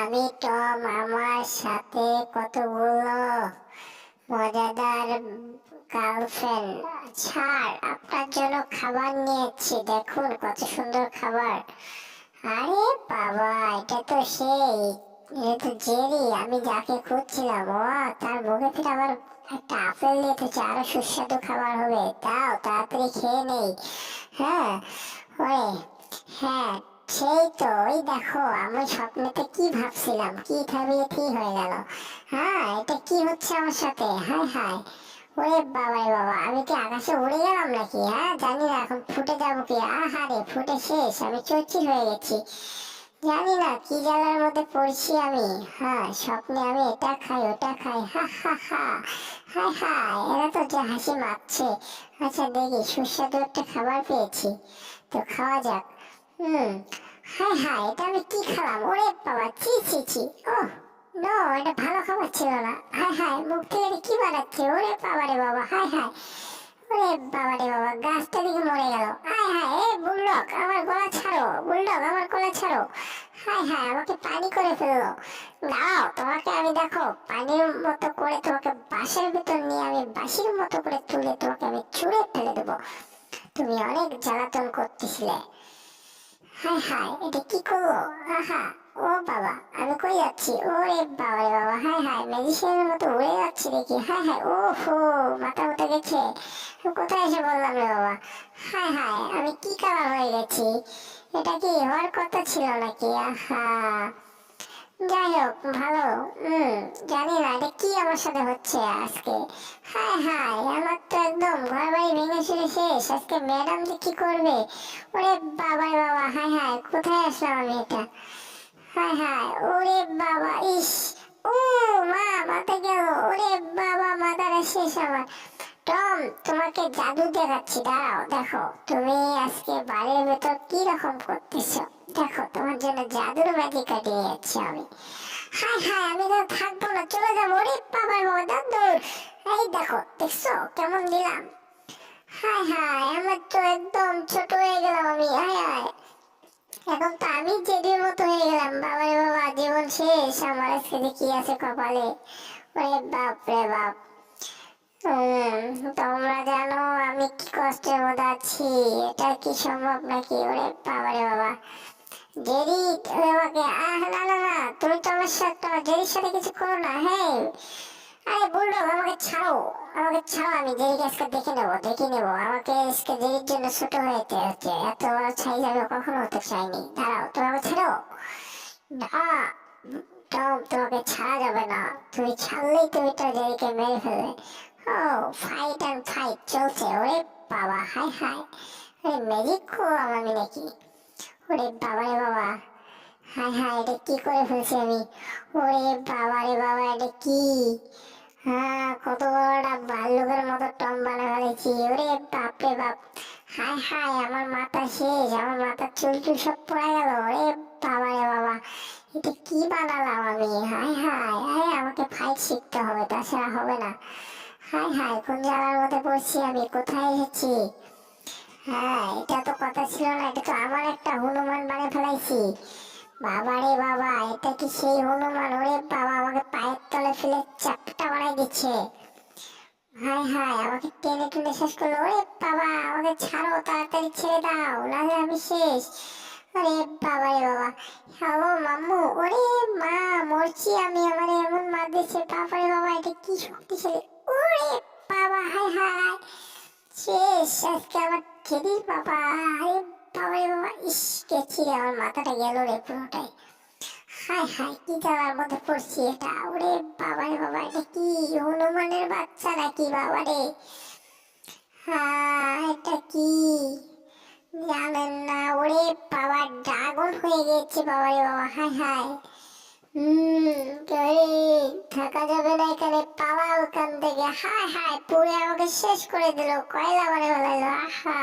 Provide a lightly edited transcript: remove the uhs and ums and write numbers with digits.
আমি টম আমার সাথে কতগুলো মজাদার গার্লফ্রেন্ড। ছাড়, আপনার জন্য খাবার নিয়েছি, দেখুন কত সুন্দর খাবার। আরে বাবা, এটা তো সেই, এটা তো জেরি। আমি যাকে খুঁজছিলাম, ও তার মুখে ফিরে আমার একটা আপেল নিয়ে এসেছে, আরো সুস্বাদু খাবার হবে। দাও, তাড়াতাড়ি খেয়ে নেই। হ্যাঁ, ওরে, হ্যাঁ, সেই তো। ওই দেখো, আমি স্বপ্নেতে কি ভাবছিলাম, কি ভাবিয়ে কি হয়ে গেল। হ্যাঁ, এটা কি হচ্ছে আমার সাথে? হায় হায়, ওরে বাবা রে বাবা, আমি কি আকাশে উড়ে গেলাম নাকি? হ্যাঁ, জানি না এখন ফুটে যাবো কি। আহারে, ফুটে শেষ, আমি চৌচির হয়ে গেছি। জানি না কি জ্বালার মধ্যে পড়ছি আমি। হ্যাঁ, স্বপ্নে আমি এটা খাই ওটা খাই, হা হা হা। হায় হায়, এরা তো যে হাসি মারছে। আচ্ছা দেখি, সুস্বাদু একটা খাবার পেয়েছি, তো খাওয়া যাক। হুম। হায় হায়, এটা আমি কি খেলাম? ওরে বাবা, ছি ছি ছি। ওহ নো, এটা ভালো খাবার ছিল না। হায় হায়, মুখ থেকে এটা কি বানাচ্ছে? ওরে বাবা রে বাবা, হায় হায়। ওরে বাবা রে বাবা, গাছটা দিকে মরে গেল। হায় হায়, এ বুলডগ, আমার গলা ছাড়ো। বুলডগ, আমার গলা ছাড়ো। হায় হায়, আমাকে পানি করে ফেললো। দাঁড়াও, তোমাকে আমি দেখো পানির মতো করে তোমাকে বাঁশের ভিতর নিয়ে আমি বাঁশির মতো করে তুলে তোমাকে আমি ছুঁড়ে ফেলে দেবো। তুমি অনেক জ্বালাতন করতেছিলে। হায় হায়, এটা কি করলো? আহা, ও বাবা, আমি কই যাচ্ছি? ওরে বাবা রে বাবা, হায় হায়, ম্যাজিশিয়ানের মতো উড়ে যাচ্ছি দেখি। হায় হায়, ও হো, মাথা মতো গেছে। কোথায় এসে বললাম রে বাবা? হায় হায়, আমি কি কালার হয়ে গেছি? এটা কি হওয়ার কথা ছিল নাকি? আহা, যাই হোক, ভালো। জানি না এটা কি আমার সাথে হচ্ছে আজকে। হায় হায়, আমার তো একদম ঘর বাড়ি ভেঙে চুরে শেষ। আজকে ম্যাডাম যে কি করবে? ওরে বাবা রে বাবা, হায় হায়, কোথায় আসলাম আমি এটা? হায় হায়, ওরে বাবা, ইস, ও মা, মাথা গেল। ওরে বাবা, মাথাটা শেষ আমার। টম, তোমাকে জাদু দেখাচ্ছি, দাঁড়াও। দেখো, তুমি আজকে বাড়ির ভেতর কি রকম করতেছো। দেখো, তোমার জন্য জাদুর ম্যাজিক কাটিয়ে যাচ্ছি আমি। হায় হায়, আমি তো থাকবো না, চলে যাবো। ওরে বাবা বাবা, দাদুর। এই দেখো, দেখছো কেমন দিলাম? হায় হায়, আমার তো একদম ছোট হয়ে গেলাম আমি। হায় হায়, এখন তো আমি জেডির মতো হয়ে গেলাম। বাবারে বাবা, জীবন শেষ আমার। আজকে যে কি আছে কপালে? ওরে বাপ রে বাপ। তোমরা জানো আমি কি কষ্টের মধ্যে আছি? এটা কি সম্ভব নাকি? ওরে বাবারে বাবা, জেরি, তুমি আমাকে, না না না, তুমি তো আমার সাথে, জেরির সাথে কিছু করো না। হ্যাঁ, আরে বুলডগ, আমাকে ছাড়ো। আমাকে ছাড়ো, আমি জেরিকে আজকে দেখে নেবো, দেখে নেবো। আমাকে আজকে জেরির জন্য ছোট হয়েতে হচ্ছে। এত বড় সাইজ আমি কখনো হতে চাইনি। দাঁড়াও, তুমি আমাকে ছাড়ো। না, টম, তোমাকে ছাড়া যাবে না। তুমি ছাড়লেই তুমি তো জেরিকে মেরে ফেলবে। ও, ফাইট অ্যান্ড ফাইট চলছে। ওরে বাবা, হায় হায়, আরে ম্যাজিক করলাম আমি নাকি? ওরে বাবা রে বাবা, হায় হায়, এটা কি করে ফেলছি আমি? ওরে বাবা রে বাবা, এটা কি? হ্যাঁ, কত বড় একটা ভাল্লুকের মতো টম বানা ফেলেছি। ওরে বাপ রে বাপ, হায় হায়, আমার মাথা শেষ, আমার মাথার চুল টুল সব পড়ে গেল। ওরে বাবা রে বাবা, এটা কি বানালাম আমি? হায় হায়, আরে আমাকে ফাইট শিখতে হবে, তাছাড়া হবে না। হায় হায়, কোন জায়গার মধ্যে পড়ছি আমি? কোথায় এসেছি? হ্যাঁ, এটা তো কথা ছিল না, এটা তো আমার একটা হনুমান বানিয়ে ফেলাইছি। বাবা রে বাবা, এটা কি সেই হনুমান? ওরে বাবা, আমাকে পায়ের তলে ফেলে চ্যাপ্টা বানাই দিচ্ছে। হায় হায়, আমাকে টেনে টুনে শেষ করলো। ওরে বাবা, আমাকে ছাড়ো, তাড়াতাড়ি ছেড়ে দাও, নাহলে আমি শেষ। আরে বাবা রে বাবা, হ্যালো মাম্মু। ওরে মা, মরছি আমি, আমার এমন মার দিচ্ছে। বাবা রে বাবা, এটা কি শক্তিশালী। ওরে বাবা, হায় হায়, শেষ আজকে আমার ছেড়িস বাবা। আরে বাবা রে বাবা, ইস, গেছি রে, আমার মাথাটা গেল রে পুরোটাই। হায় হায়, কি জ্বালার মধ্যে পড়ছি এটা। ওরে বাবা রে বাবা, এটা কি হনুমানের বাচ্চা নাকি? বাবা রে, হ্যাঁ, এটা কি জানেন না? ওরে বাবা, ড্রাগন হয়ে গেছে। বাবা রে বাবা, হায় হায়। কে, থাকা যাবে না এখানে, পালাও এখান থেকে। হায় হায়, পুড়ে আমাকে শেষ করে দিল, কয়লা বানিয়ে ফেলাইলো। আহা,